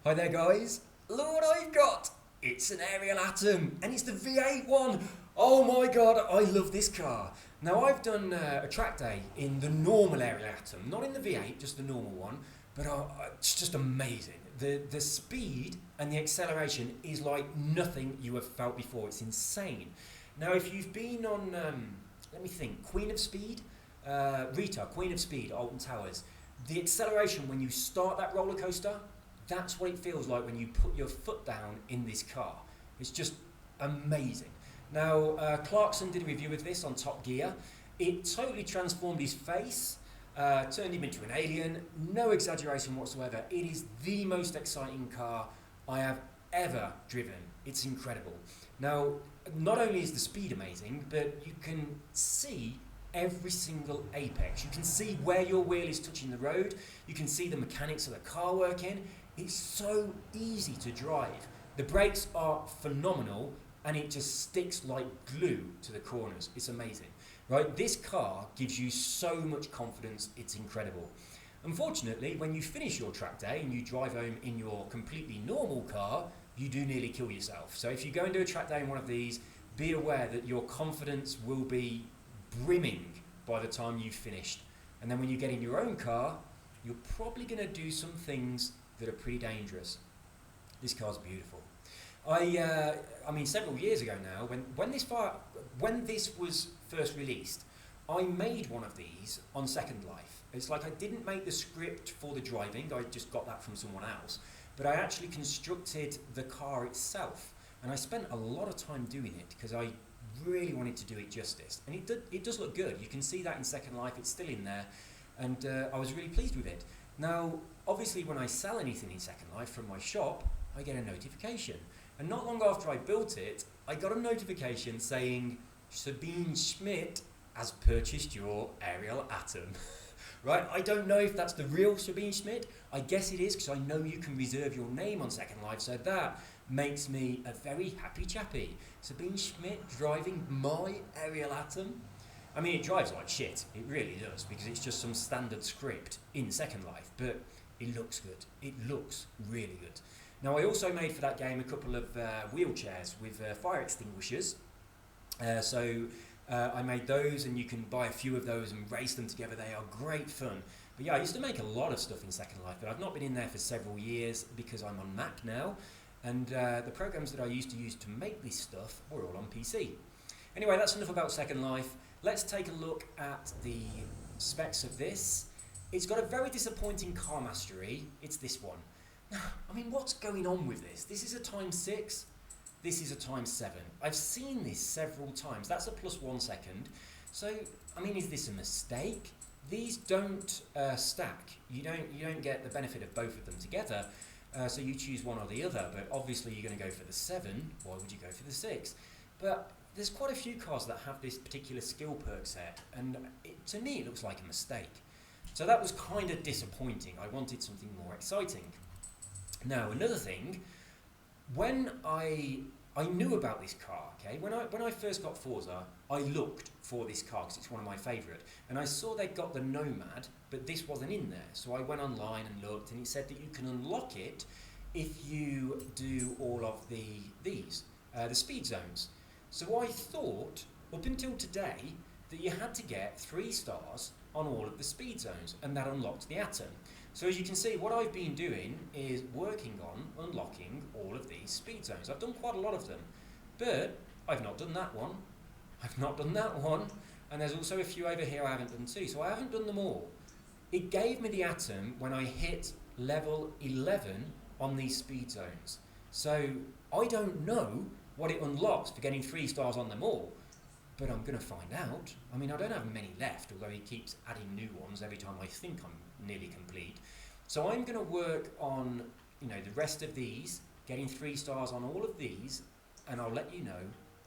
Hi there guys, look what I've got! It's an Ariel Atom and it's the V8 one! Oh my god, I love this car. Now I've done a track day in the normal Ariel Atom, not in the V8, just the normal one, but it's just amazing. The speed and the acceleration is like nothing you have felt before, it's insane. Now if you've been on, let me think, Queen of Speed, Rita, Queen of Speed, Alton Towers, the acceleration when you start that roller coaster, that's what it feels like when you put your foot down in this car. It's just amazing. Now, Clarkson did a review of this on Top Gear. It totally transformed his face, turned him into an alien, no exaggeration whatsoever. It is the most exciting car I have ever driven. It's incredible. Now, not only is the speed amazing, but you can see every single apex. You can see where your wheel is touching the road. You can see the mechanics of the car working. It's so easy to drive. The brakes are phenomenal and it just sticks like glue to the corners. It's amazing, right? This car gives you so much confidence, it's incredible. Unfortunately, when you finish your track day and you drive home in your completely normal car, you do nearly kill yourself. So if you go and do a track day in one of these, be aware that your confidence will be brimming by the time you've finished. And then when you get in your own car, you're probably going to do some things that are pretty dangerous. This car's beautiful. I mean, several years ago now, when this was first released, I made one of these on Second Life. It's like I didn't make the script for the driving, I just got that from someone else, but I actually constructed the car itself, and I spent a lot of time doing it because I really wanted to do it justice, and it does look good. You can see that in Second Life, it's still in there, and I was really pleased with it. Now, obviously when I sell anything in Second Life from my shop, I get a notification. And not long after I built it, I got a notification saying, Sabine Schmidt has purchased your Ariel Atom. Right? I don't know if that's the real Sabine Schmidt. I guess it is, because I know you can reserve your name on Second Life, so that makes me a very happy chappy. Sabine Schmidt driving my Ariel Atom. I mean, it drives like shit, it really does, because it's just some standard script in Second Life, but it looks good. It looks really good. Now, I also made for that game a couple of wheelchairs with fire extinguishers. I made those, and you can buy a few of those and race them together. They are great fun. But yeah, I used to make a lot of stuff in Second Life, but I've not been in there for several years because I'm on Mac now, and the programs that I used to use to make this stuff were all on PC. Anyway, that's enough about Second Life. Let's take a look at the specs of this. It's got a very disappointing car mastery. It's this one. I mean, what's going on with this? This is a ×6. This is a ×7. I've seen this several times. That's a +1 second. So, I mean, is this a mistake? These don't stack. You don't get the benefit of both of them together. So you choose one or the other. But obviously, you're going to go for the 7. Why would you go for the 6? But there's quite a few cars that have this particular skill perk set, and to me it looks like a mistake. So that was kind of disappointing. I wanted something more exciting. Now, another thing, when I knew about this car, okay, when I first got Forza, I looked for this car because it's one of my favourite, and I saw they got the Nomad, but this wasn't in there. So I went online and looked, and it said that you can unlock it if you do all of the speed zones. So I thought, up until today, that you had to get 3 stars on all of the speed zones, and that unlocked the Atom. So as you can see, what I've been doing is working on unlocking all of these speed zones. I've done quite a lot of them, but I've not done that one, I've not done that one, and there's also a few over here I haven't done too, so I haven't done them all. It gave me the Atom when I hit level 11 on these speed zones. So I don't know what it unlocks for getting 3 stars on them all, but I'm going to find out. I mean, I don't have many left, although he keeps adding new ones every time I think I'm nearly complete. So I'm going to work on, the rest of these, getting 3 stars on all of these, and I'll let you know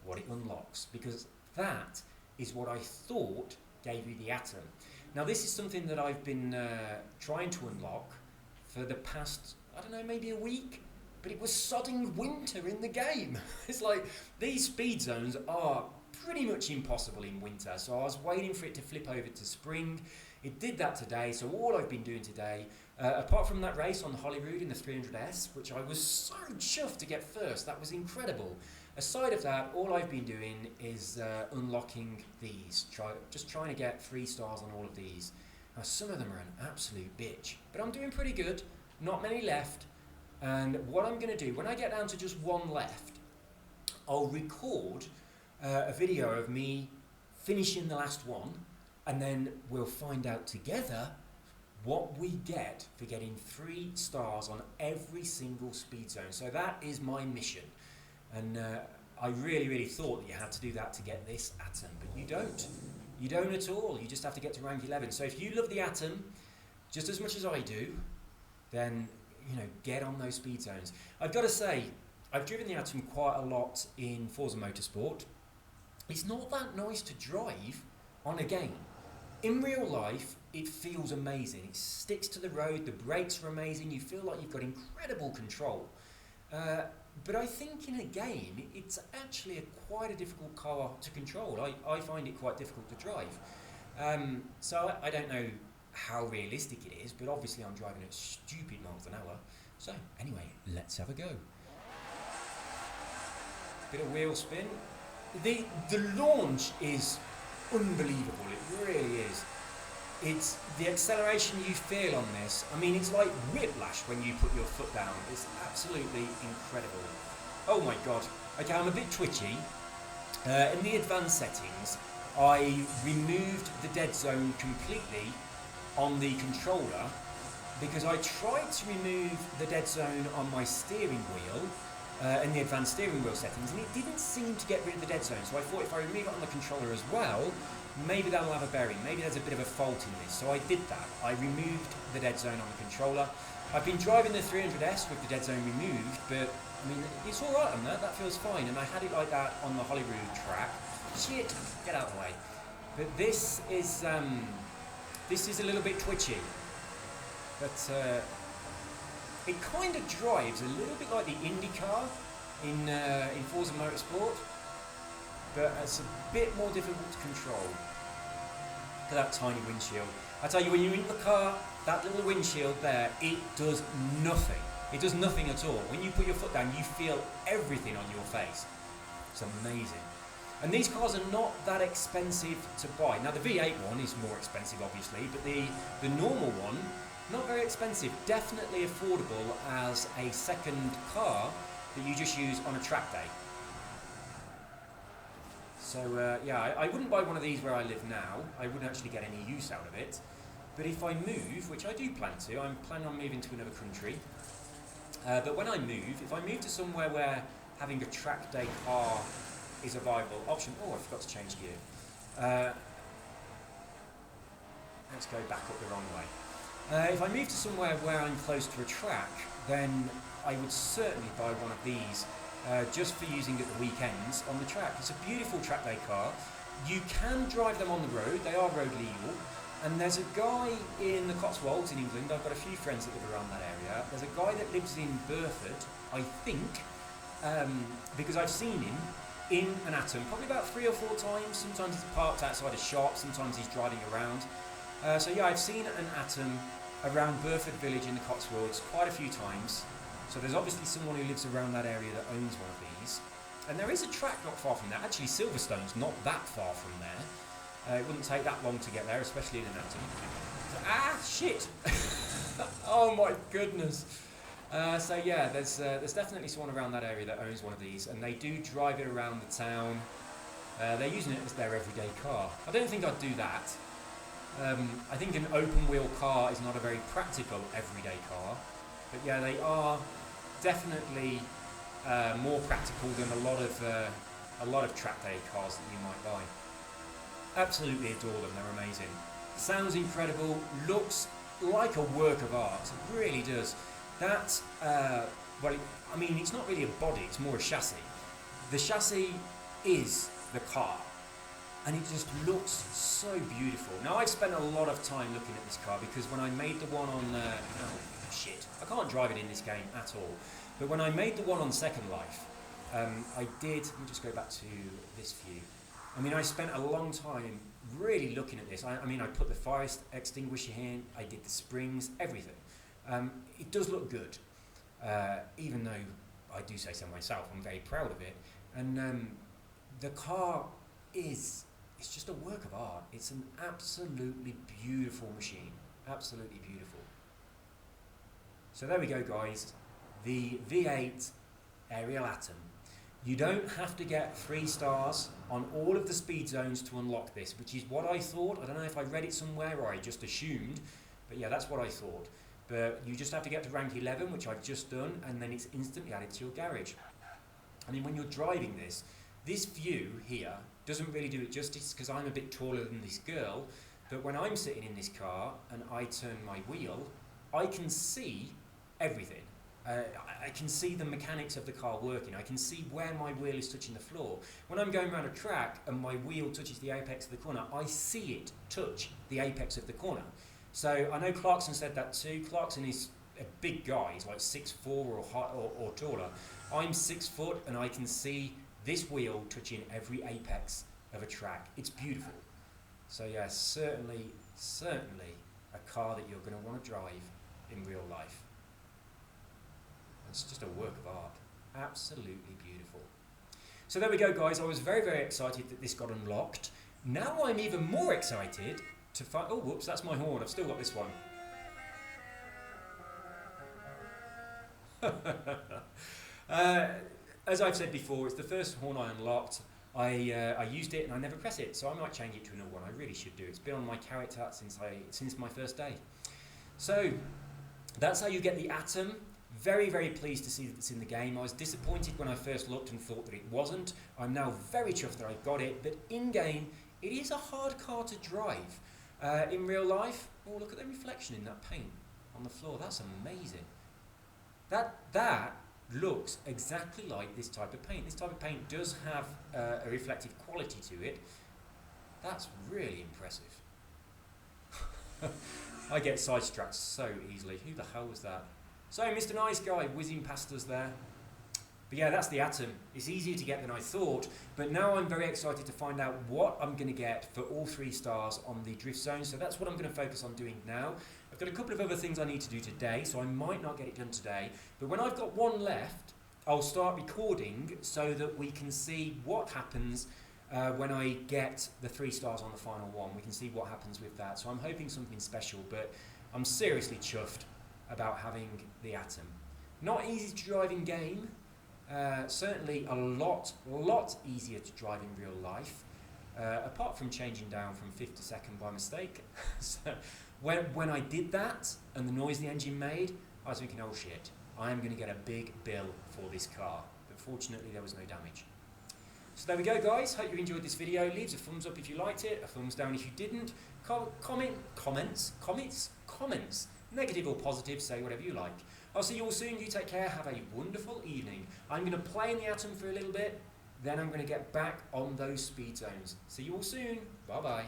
what it unlocks, because that is what I thought gave you the Atom. Now, this is something that I've been trying to unlock for the past, I don't know, maybe a week, but it was sodding winter in the game. It's like, these speed zones are pretty much impossible in winter, so I was waiting for it to flip over to spring. It did that today, so all I've been doing today, Apart from that race on the Holyrood in the 300S, which I was so chuffed to get first, that was incredible. Aside of that, all I've been doing is unlocking these, just trying to get 3 stars on all of these. Now some of them are an absolute bitch, but I'm doing pretty good, not many left, and what I'm going to do, when I get down to just 1 left, I'll record a video of me finishing the last one, and then we'll find out together what we get for getting 3 stars on every single speed zone. So that is my mission. And I really thought that you had to do that to get this Atom, but you don't. You don't at all. You just have to get to rank 11. So if you love the Atom just as much as I do, then get on those speed zones. I've got to say, I've driven the Atom quite a lot in Forza Motorsport. It's not that nice to drive on a game. In real life, it feels amazing. It sticks to the road, the brakes are amazing, you feel like you've got incredible control. But I think in a game, it's actually quite a difficult car to control. I find it quite difficult to drive. So I don't know how realistic it is, but obviously I'm driving at stupid miles an hour. So anyway, let's have a go. Bit of wheel spin. The launch is unbelievable, it really is. It's the acceleration you feel on this. I mean, it's like whiplash when you put your foot down. It's absolutely incredible. Oh my god. Okay, I'm a bit twitchy. In the advanced settings, I removed the dead zone completely on the controller because I tried to remove the dead zone on my steering wheel in the advanced steering wheel settings, and it didn't seem to get rid of the dead zone. So I thought if I remove it on the controller as well, maybe that'll have a bearing. Maybe there's a bit of a fault in this. So I did that. I removed the dead zone on the controller. I've been driving the 300S with the dead zone removed, but I mean, it's all right on that. That feels fine. And I had it like that on the Holyrood track. Shit, get out of the way. But this is a little bit twitchy. But it kind of drives a little bit like the IndyCar in Forza Motorsport, but it's a bit more difficult to control. Look at that tiny windshield. I tell you, when you're in the car, that little windshield there, it does nothing. It does nothing at all. When you put your foot down, you feel everything on your face. It's amazing. And these cars are not that expensive to buy. Now the V8 one is more expensive obviously, but the normal one, not very expensive, definitely affordable as a second car that you just use on a track day. So yeah, I wouldn't buy one of these where I live now. I wouldn't actually get any use out of it. But if I move, which I do plan to, I'm planning on moving to another country. But when I move, if I move to somewhere where having a track day car is a viable option. Oh, I forgot to change gear. Let's go back up the wrong way. If I move to somewhere where I'm close to a track, then I would certainly buy one of these just for using at the weekends on the track. It's a beautiful track day car. You can drive them on the road, they are road legal. And there's a guy in the Cotswolds in England, I've got a few friends that live around that area. There's a guy that lives in Burford, I think, because I've seen him in an Atom probably about 3 or 4 times. Sometimes he's parked outside a shop, sometimes he's driving around. So yeah, I've seen an Atom around Burford Village in the Cotswolds quite a few times. So there's obviously someone who lives around that area that owns one of these. And there is a track not far from there. Actually, Silverstone's not that far from there. It wouldn't take that long to get there, especially in an Atom. So, shit! Oh my goodness! So yeah, there's definitely someone around that area that owns one of these, and they do drive it around the town. They're using it as their everyday car. I don't think I'd do that. I think an open wheel car is not a very practical everyday car, but yeah, they are definitely more practical than a lot of track day cars that you might buy. Absolutely adore them, they're amazing. Sounds incredible, looks like a work of art, it really does. That, well, I mean, it's not really a body, it's more a chassis. The chassis is the car, and it just looks so beautiful. Now, I've spent a lot of time looking at this car because when I made the one on, oh shit, I can't drive it in this game at all. But when I made the one on Second Life, I did, let me just go back to this view. I mean, I spent a long time really looking at this. I mean, I put the fire extinguisher in, I did the springs, everything. It does look good, even though I do say so myself. I'm very proud of it, and the car it's just a work of art. It's an absolutely beautiful machine, absolutely beautiful. So there we go, guys, the V8 Ariel Atom. You don't have to get 3 stars on all of the speed zones to unlock this, which is what I thought. I don't know if I read it somewhere or I just assumed, but yeah, that's what I thought. But you just have to get to rank 11, which I've just done, and then it's instantly added to your garage. I mean, when you're driving this view here doesn't really do it justice because I'm a bit taller than this girl, but when I'm sitting in this car and I turn my wheel, I can see everything. I can see the mechanics of the car working. I can see where my wheel is touching the floor. When I'm going around a track and my wheel touches the apex of the corner, I see it touch the apex of the corner. So I know Clarkson said that too. Clarkson is a big guy. He's like 6'4" or taller. I'm 6 foot and I can see this wheel touching every apex of a track. It's beautiful. So yeah, certainly a car that you're going to want to drive in real life. It's just a work of art. Absolutely beautiful. So there we go, guys. I was very, very excited that this got unlocked. Now I'm even more excited to find... Oh, whoops, that's my horn. I've still got this one. As I've said before, it's the first horn I unlocked. I used it and I never press it, so I might change it to another one. I really should do. It's been on my character since my first day. So that's how you get the Atom. Very, very pleased to see that it's in the game. I was disappointed when I first looked and thought that it wasn't. I'm now very chuffed that I got it, but in-game, it is a hard car to drive. In real life, oh, look at the reflection in that paint on the floor. That's amazing. That looks exactly like this type of paint. This type of paint does have a reflective quality to it. That's really impressive. I get sidetracked so easily. Who the hell was that? So, Mr. Nice Guy whizzing past us there. But yeah, that's the Atom. It's easier to get than I thought, but now I'm very excited to find out what I'm going to get for all 3 stars on the drift zone, so that's what I'm going to focus on doing now. I've got a couple of other things I need to do today, so I might not get it done today, but when I've got one left, I'll start recording so that we can see what happens when I get the 3 stars on the final one. We can see what happens with that, so I'm hoping something special, but I'm seriously chuffed about having the Atom. Not easy to drive in game, certainly a lot easier to drive in real life, apart from changing down from 5th to 2nd by mistake. So when I did that and the noise the engine made, I was thinking, oh shit, I am going to get a big bill for this car, but fortunately there was no damage. So there we go, guys. Hope you enjoyed this video. Leave a thumbs up if you liked it, a thumbs down if you didn't. Comments, negative or positive, say whatever you like. I'll see you all soon. You take care. Have a wonderful evening. I'm going to play in the Atom for a little bit, then I'm going to get back on those speed zones. See you all soon. Bye-bye.